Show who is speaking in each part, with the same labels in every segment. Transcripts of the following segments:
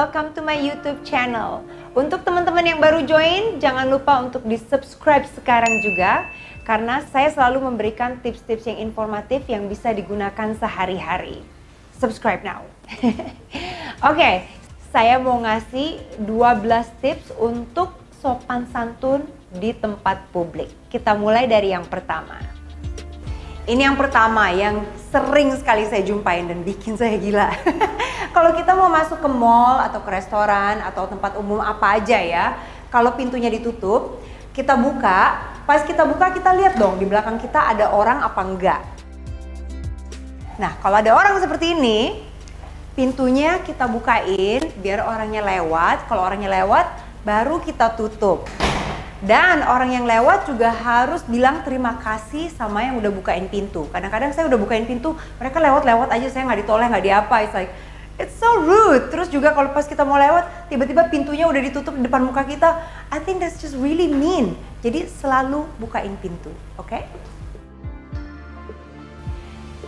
Speaker 1: welcome to my YouTube channel. Untuk teman-teman yang baru join, jangan lupa untuk di-subscribe sekarang juga, karena saya selalu memberikan tips-tips yang informatif yang bisa digunakan sehari-hari. Subscribe now. Oke, saya mau ngasih 12 tips untuk sopan santun di tempat publik. Kita mulai dari yang pertama. Ini yang pertama yang sering sekali saya jumpain dan bikin saya gila. Kalau kita mau masuk ke mall atau ke restoran atau tempat umum apa aja ya, kalau pintunya ditutup, kita buka, pas kita buka kita lihat dong di belakang kita ada orang apa enggak. Nah, kalau ada orang seperti ini, pintunya kita bukain biar orangnya lewat. Kalau orangnya lewat, baru kita tutup. Dan orang yang lewat juga harus bilang terima kasih sama yang udah bukain pintu. Kadang-kadang saya udah bukain pintu, mereka lewat-lewat aja, saya nggak ditoleh, nggak diapa. It's like, it's so rude. Terus juga kalau pas kita mau lewat, tiba-tiba pintunya udah ditutup di depan muka kita. I think that's just really mean. Jadi selalu bukain pintu, oke?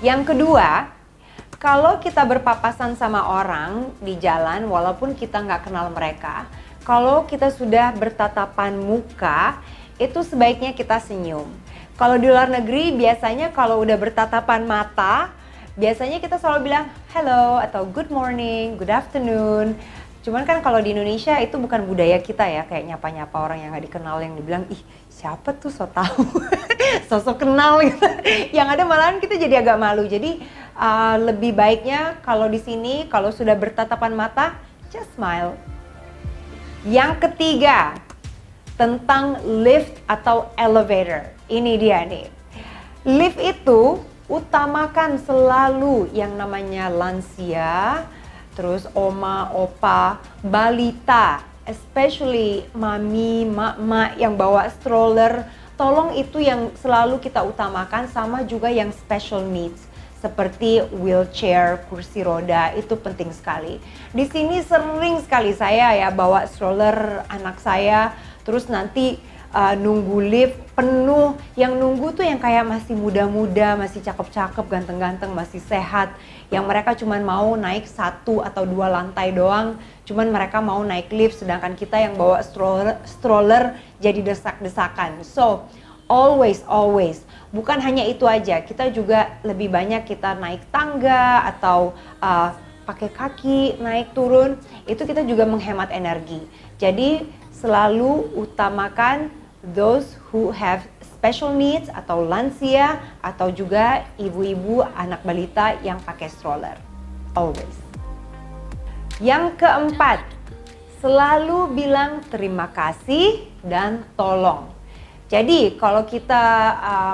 Speaker 1: Yang kedua, kalau kita berpapasan sama orang di jalan, walaupun kita nggak kenal mereka, kalau kita sudah bertatapan muka, itu sebaiknya kita senyum. Kalau di luar negeri biasanya kalau udah bertatapan mata, biasanya kita selalu bilang hello atau good morning, good afternoon. Cuman kan kalau di Indonesia itu bukan budaya kita ya, kayak nyapa-nyapa orang yang gak dikenal yang dibilang, ih siapa tuh so tahu, sosok kenal gitu. Yang ada malahan kita jadi agak malu. Jadi lebih baiknya kalau di sini kalau sudah bertatapan mata, just smile. Yang ketiga, tentang lift atau elevator. Ini dia nih. Lift itu utamakan selalu yang namanya lansia, terus oma, opa, balita, especially mami, mak-mak yang bawa stroller. Tolong itu yang selalu kita utamakan, sama juga yang special needs. Seperti wheelchair, kursi roda, itu penting sekali. Di sini sering sekali saya ya bawa stroller anak saya, terus nanti nunggu lift penuh. Yang nunggu tuh yang kayak masih muda-muda, masih cakep-cakep, ganteng-ganteng, masih sehat. Yang mereka cuman mau naik 1 atau 2 lantai doang, cuman mereka mau naik lift, sedangkan kita yang bawa stroller jadi desak-desakan. So, always, bukan hanya itu aja, kita juga lebih banyak kita naik tangga atau pakai kaki naik turun, itu kita juga menghemat energi. Jadi selalu utamakan those who have special needs atau lansia atau juga ibu-ibu anak balita yang pakai stroller. Always. Yang keempat, selalu bilang terima kasih dan tolong. Jadi kalau kita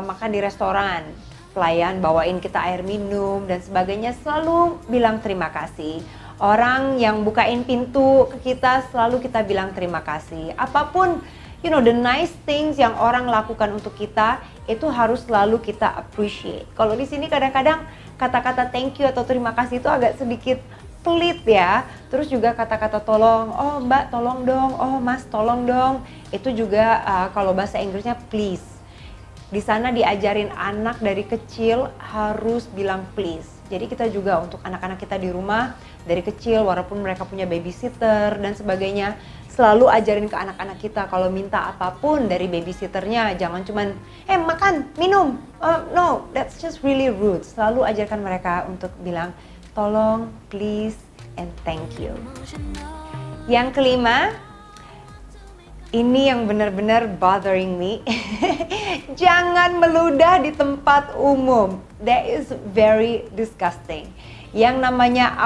Speaker 1: makan di restoran, pelayan bawain kita air minum dan sebagainya, selalu bilang terima kasih. Orang yang bukain pintu ke kita, selalu kita bilang terima kasih. Apapun, you know, the nice things yang orang lakukan untuk kita, itu harus selalu kita appreciate. Kalau di sini kadang-kadang kata-kata thank you atau terima kasih itu agak sedikit pelit ya. Terus juga kata-kata tolong, oh mbak tolong dong, oh mas tolong dong. Itu juga kalau bahasa Inggrisnya please. Di sana diajarin anak dari kecil harus bilang please. Jadi kita juga untuk anak-anak kita di rumah dari kecil, walaupun mereka punya babysitter dan sebagainya, selalu ajarin ke anak-anak kita kalau minta apapun dari babysitternya, jangan cuman makan, minum, no, that's just really rude. Selalu ajarkan mereka untuk bilang tolong, please, and thank you. Yang kelima, ini yang benar-benar bothering me. Jangan meludah di tempat umum. That is very disgusting. Yang namanya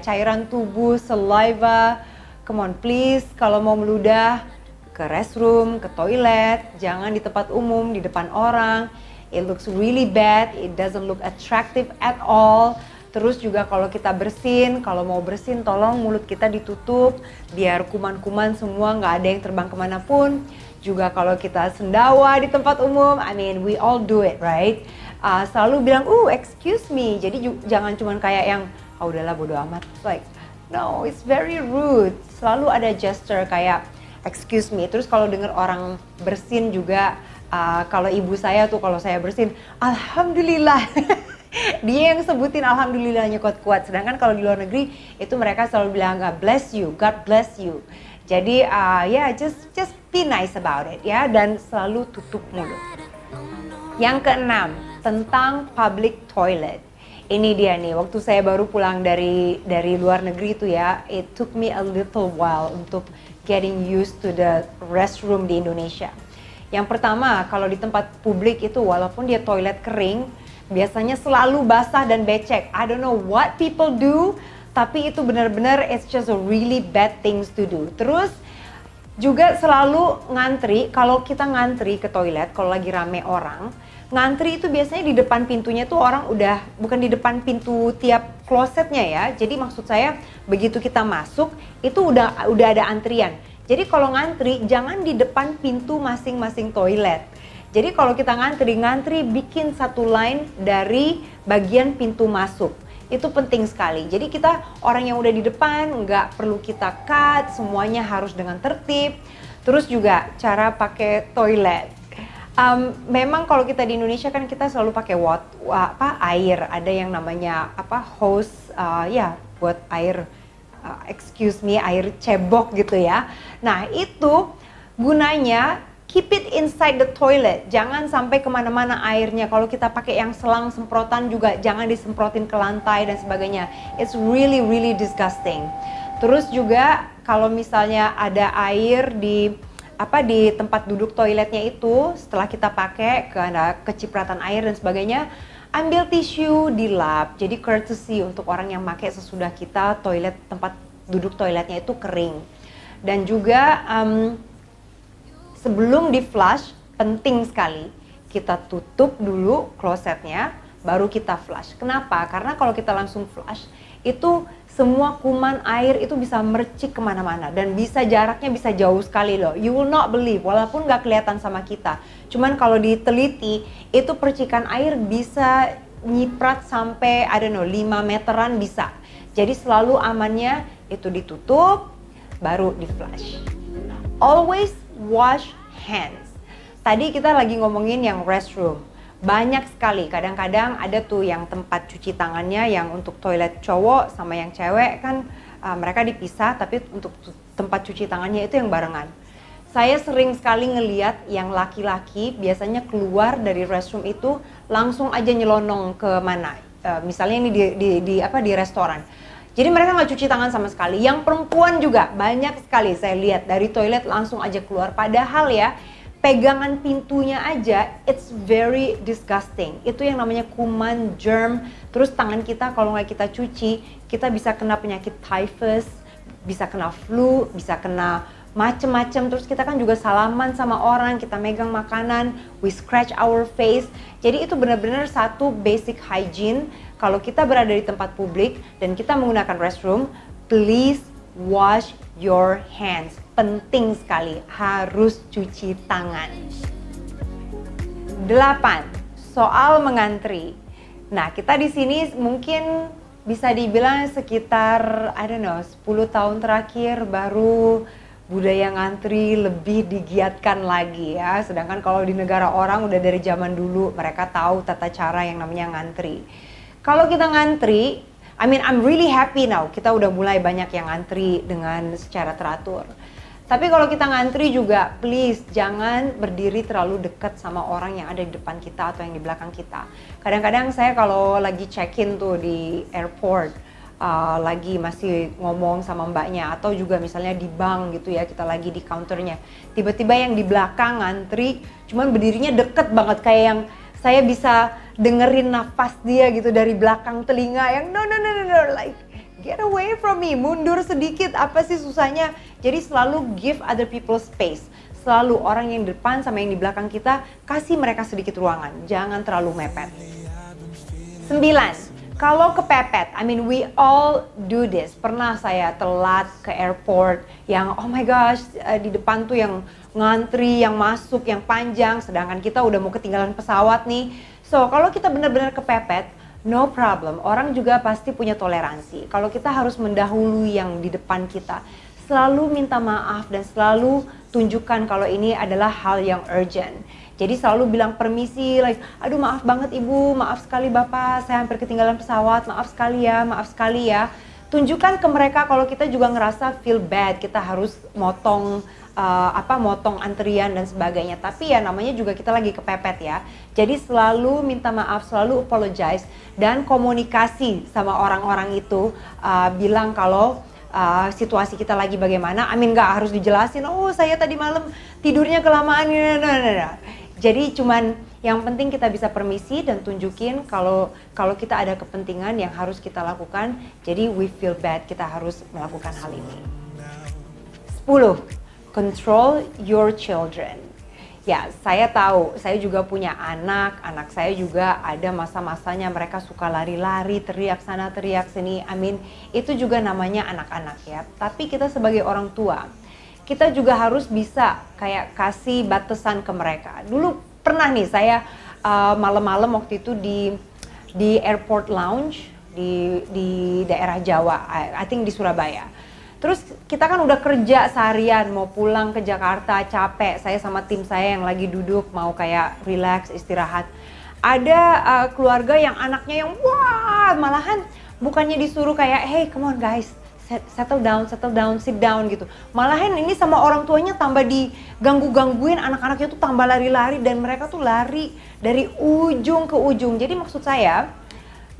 Speaker 1: cairan tubuh, saliva. Come on please, kalau mau meludah ke restroom, ke toilet, jangan di tempat umum, di depan orang. It looks really bad, it doesn't look attractive at all. Terus juga kalau kita bersin, kalau mau bersin tolong mulut kita ditutup biar kuman-kuman semua nggak ada yang terbang kemanapun. Juga kalau kita sendawa di tempat umum, I mean we all do it, right? Selalu bilang, excuse me. Jadi jangan cuman kayak yang, udahlah bodo amat. Like, no, it's very rude. Selalu ada gesture kayak, excuse me. Terus kalau dengar orang bersin juga, kalau ibu saya tuh kalau saya bersin, alhamdulillah. Dia yang sebutin alhamdulillahnya kuat-kuat. Sedangkan kalau di luar negeri itu mereka selalu bilang God bless you, God bless you. Jadi just be nice about it ya, dan selalu tutup mulut. Yang keenam, tentang public toilet. Ini dia nih, waktu saya baru pulang dari luar negeri itu ya, it took me a little while untuk getting used to the restroom di Indonesia. Yang pertama, kalau di tempat publik itu walaupun dia toilet kering, biasanya selalu basah dan becek. I don't know what people do, tapi itu benar-benar it's just a really bad things to do. Terus juga selalu ngantri, kalau kita ngantri ke toilet, kalau lagi rame orang, ngantri itu biasanya di depan pintunya tuh orang udah, bukan di depan pintu tiap klosetnya ya. Jadi maksud saya begitu kita masuk itu udah ada antrian. Jadi kalau ngantri jangan di depan pintu masing-masing toilet. Jadi kalau kita ngantri bikin satu line dari bagian pintu masuk. Itu penting sekali. Jadi kita orang yang udah di depan nggak perlu kita cut, semuanya harus dengan tertib. Terus juga cara pakai toilet. Memang kalau kita di Indonesia kan kita selalu pakai air, ada yang namanya hose buat air, air cebok gitu ya. Nah itu gunanya keep it inside the toilet, jangan sampai kemana-mana airnya. Kalau kita pakai yang selang semprotan juga jangan disemprotin ke lantai dan sebagainya. It's really disgusting. Terus juga kalau misalnya ada air di tempat duduk toiletnya itu, setelah kita pakai karena kecipratan air dan sebagainya, ambil tisu dilap. Jadi courtesy untuk orang yang pakai sesudah kita tempat duduk toiletnya itu kering. Dan juga sebelum di flush penting sekali kita tutup dulu klosetnya baru kita flush. Kenapa? Karena kalau kita langsung flush itu semua kuman air itu bisa mercik kemana-mana dan jaraknya bisa jauh sekali loh. You will not believe, walaupun nggak kelihatan sama kita. Cuman kalau diteliti, itu percikan air bisa nyiprat sampai, 5 meteran bisa. Jadi selalu amannya itu ditutup, baru di flush. Always wash hands. Tadi kita lagi ngomongin yang restroom. Banyak sekali, kadang-kadang ada tuh yang tempat cuci tangannya yang untuk toilet cowok sama yang cewek kan mereka dipisah, tapi untuk tempat cuci tangannya itu yang barengan. Saya sering sekali ngeliat yang laki-laki biasanya keluar dari restroom itu langsung aja nyelonong ke mana, misalnya ini di restoran. Jadi mereka nggak cuci tangan sama sekali. Yang perempuan juga banyak sekali saya lihat dari toilet langsung aja keluar, padahal ya pegangan pintunya aja, it's very disgusting. Itu yang namanya kuman, germ. Terus tangan kita kalau nggak kita cuci, kita bisa kena penyakit typhus, bisa kena flu, bisa kena macem-macem. Terus kita kan juga salaman sama orang, kita megang makanan, we scratch our face. Jadi itu benar-benar satu basic hygiene. Kalau kita berada di tempat publik dan kita menggunakan restroom, please wash your hands. Penting sekali, harus cuci tangan. 8. Soal mengantri. Nah, kita di sini mungkin bisa dibilang sekitar 10 tahun terakhir baru budaya ngantri lebih digiatkan lagi ya. Sedangkan kalau di negara orang udah dari zaman dulu mereka tahu tata cara yang namanya ngantri. Kalau kita ngantri, I'm really happy now. Kita udah mulai banyak yang ngantri dengan secara teratur. Tapi kalau kita ngantri juga, please jangan berdiri terlalu dekat sama orang yang ada di depan kita atau yang di belakang kita. Kadang-kadang saya kalau lagi check-in tuh di airport, lagi masih ngomong sama mbaknya, atau juga misalnya di bank gitu ya, kita lagi di counternya. Tiba-tiba yang di belakang ngantri, cuman berdirinya deket banget, kayak yang saya bisa dengerin nafas dia gitu dari belakang telinga yang no, like get away from me, mundur sedikit, apa sih susahnya? Jadi selalu give other people space. Selalu orang yang di depan sama yang di belakang kita, kasih mereka sedikit ruangan. Jangan terlalu mepet. 9. Kalau kepepet, we all do this. Pernah saya telat ke airport yang oh my gosh, di depan tuh yang ngantri, yang masuk, yang panjang. Sedangkan kita udah mau ketinggalan pesawat nih. So kalau kita benar-benar kepepet, no problem, orang juga pasti punya toleransi. Kalau kita harus mendahului yang di depan kita, selalu minta maaf dan selalu tunjukkan kalau ini adalah hal yang urgent. Jadi selalu bilang permisi, like, aduh maaf banget ibu, maaf sekali bapak, saya hampir ketinggalan pesawat, maaf sekali ya, maaf sekali ya. Tunjukkan ke mereka kalau kita juga ngerasa feel bad, kita harus motong motong antrian dan sebagainya. Tapi ya namanya juga kita lagi kepepet ya. Jadi selalu minta maaf, selalu apologize dan komunikasi sama orang-orang itu, bilang kalau situasi kita lagi bagaimana. Nggak harus dijelasin, oh saya tadi malam tidurnya kelamaan. Nah. Jadi cuman yang penting kita bisa permisi dan tunjukin kalau kita ada kepentingan yang harus kita lakukan. Jadi we feel bad, kita harus melakukan hal ini. 10. Control your children. Ya, saya tahu, saya juga punya anak saya juga ada masa-masanya mereka suka lari-lari, teriak sana, teriak sini. Itu juga namanya anak-anak ya. Tapi kita sebagai orang tua, kita juga harus bisa kayak kasih batasan ke mereka. Dulu pernah nih saya malam-malam waktu itu di airport lounge di daerah Jawa, I think di Surabaya. Terus kita kan udah kerja seharian, mau pulang ke Jakarta capek, saya sama tim saya yang lagi duduk mau kayak relax, istirahat. Ada keluarga yang anaknya yang wah, malahan bukannya disuruh kayak hey come on guys, settle down, sit down gitu. Malahan ini sama orang tuanya tambah diganggu-gangguin, anak-anaknya tuh tambah lari-lari dan mereka tuh lari dari ujung ke ujung. Jadi maksud saya,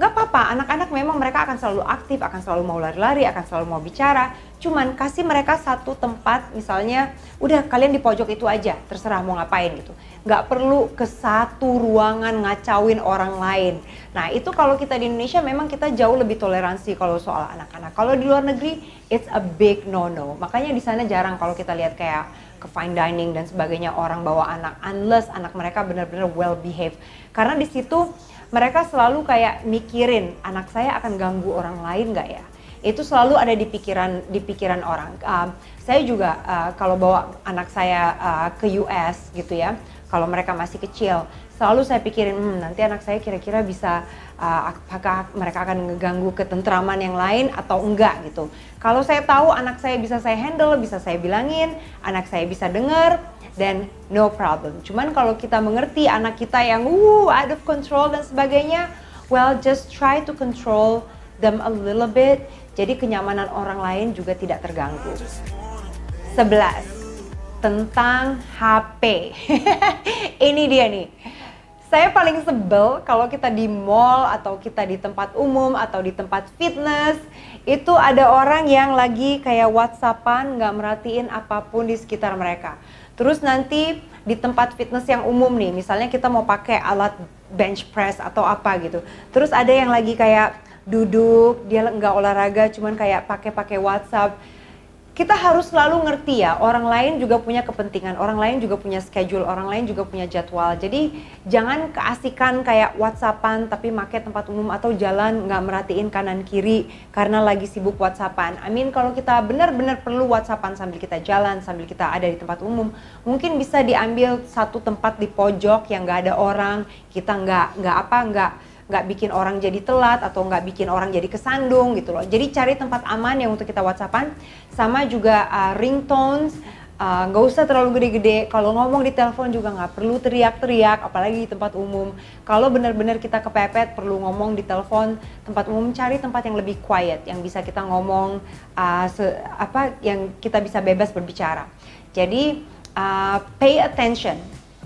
Speaker 1: gak apa-apa, anak-anak memang mereka akan selalu aktif, akan selalu mau lari-lari, akan selalu mau bicara. Cuman kasih mereka satu tempat, misalnya udah kalian di pojok itu aja, terserah mau ngapain gitu. Gak perlu ke satu ruangan ngacauin orang lain. Nah itu kalau kita di Indonesia memang kita jauh lebih toleransi kalau soal anak-anak. Kalau di luar negeri, it's a big no-no. Makanya di sana jarang kalau kita lihat kayak ke fine dining dan sebagainya orang bawa anak, unless anak mereka benar-benar well behaved. Karena di situ mereka selalu kayak mikirin anak saya akan ganggu orang lain nggak ya? Itu selalu ada di pikiran orang. Saya juga kalau bawa anak saya ke US gitu ya, kalau mereka masih kecil, selalu saya pikirin nanti anak saya kira-kira bisa apakah mereka akan ngeganggu ketentraman yang lain atau enggak gitu. Kalau saya tahu anak saya bisa saya handle, bisa saya bilangin, anak saya bisa dengar, then no problem. Cuman kalau kita mengerti anak kita yang out of control dan sebagainya, well just try to control them a little bit. Jadi kenyamanan orang lain juga tidak terganggu. 11. Tentang HP. Ini dia nih. Saya paling sebel kalau kita di mall atau kita di tempat umum atau di tempat fitness, itu ada orang yang lagi kayak WhatsAppan, nggak merhatiin apapun di sekitar mereka. Terus nanti di tempat fitness yang umum nih, misalnya kita mau pakai alat bench press atau apa gitu. Terus ada yang lagi kayak duduk, dia nggak olahraga, cuman kayak pakai WhatsApp. Kita harus selalu ngerti ya, orang lain juga punya kepentingan, orang lain juga punya schedule, orang lain juga punya jadwal. Jadi jangan keasikan kayak WhatsAppan tapi pakai tempat umum atau jalan nggak merhatiin kanan kiri karena lagi sibuk WhatsAppan. Kalau kita benar-benar perlu WhatsAppan sambil kita jalan, sambil kita ada di tempat umum, mungkin bisa diambil satu tempat di pojok yang nggak ada orang, kita nggak bikin orang jadi telat atau nggak bikin orang jadi kesandung gitu loh. Jadi cari tempat aman yang untuk kita WhatsAppan. Sama juga ringtones, nggak usah terlalu gede-gede. Kalau ngomong di telepon juga nggak perlu teriak-teriak, apalagi di tempat umum. Kalau benar-benar kita kepepet perlu ngomong di telepon tempat umum, cari tempat yang lebih quiet, yang bisa kita ngomong yang kita bisa bebas berbicara. Jadi pay attention.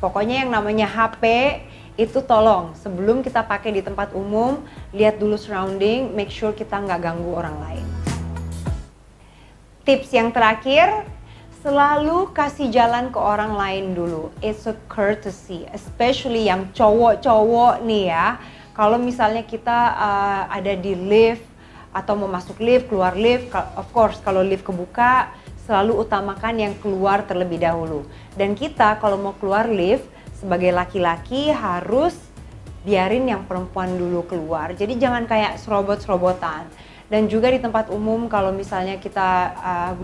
Speaker 1: Pokoknya yang namanya HP itu tolong sebelum kita pakai di tempat umum, lihat dulu surrounding, make sure kita nggak ganggu orang lain. Tips yang terakhir, selalu kasih jalan ke orang lain dulu. It's a courtesy, especially yang cowok-cowok nih ya. Kalau misalnya kita ada di lift atau mau masuk lift, keluar lift, of course kalau lift kebuka, selalu utamakan yang keluar terlebih dahulu. Dan kita kalau mau keluar lift, sebagai laki-laki harus biarin yang perempuan dulu keluar. Jadi jangan kayak serobot-serobotan. Dan juga di tempat umum kalau misalnya kita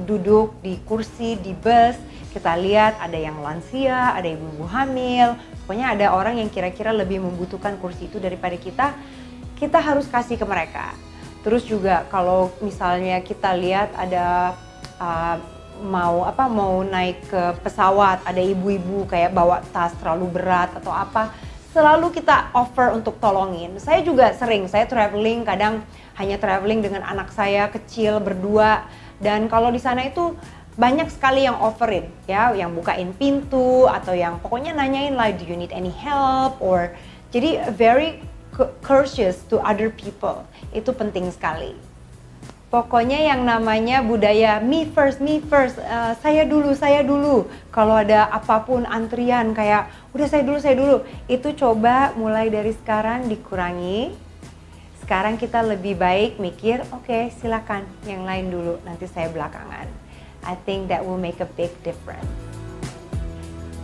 Speaker 1: duduk di kursi, di bus, kita lihat ada yang lansia, ada ibu-ibu hamil, pokoknya ada orang yang kira-kira lebih membutuhkan kursi itu daripada kita harus kasih ke mereka. Terus juga kalau misalnya kita lihat ada mau naik ke pesawat, ada ibu-ibu kayak bawa tas terlalu berat atau apa, selalu kita offer untuk tolongin. Saya juga sering, saya traveling, kadang hanya traveling dengan anak saya kecil berdua, dan kalau di sana itu banyak sekali yang offerin, ya, yang bukain pintu atau yang pokoknya nanyain lah, do you need any help, or jadi very courteous to other people. Itu penting sekali. Pokoknya yang namanya budaya me first, saya dulu. Kalau ada apapun antrian kayak udah saya dulu, itu coba mulai dari sekarang dikurangi. Sekarang kita lebih baik mikir, oke, silakan yang lain dulu, nanti saya belakangan. I think that will make a big difference.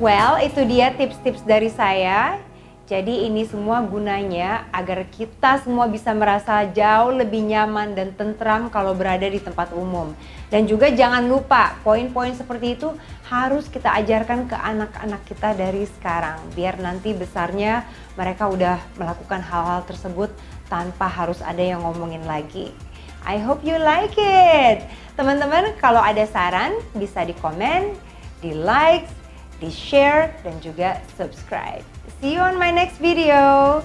Speaker 1: Well, itu dia tips-tips dari saya. Jadi ini semua gunanya agar kita semua bisa merasa jauh lebih nyaman dan tentram kalau berada di tempat umum. Dan juga jangan lupa, poin-poin seperti itu harus kita ajarkan ke anak-anak kita dari sekarang. Biar nanti besarnya mereka udah melakukan hal-hal tersebut tanpa harus ada yang ngomongin lagi. I hope you like it. Teman-teman, kalau ada saran bisa di komen, di like, di share, dan juga subscribe. See you on my next video.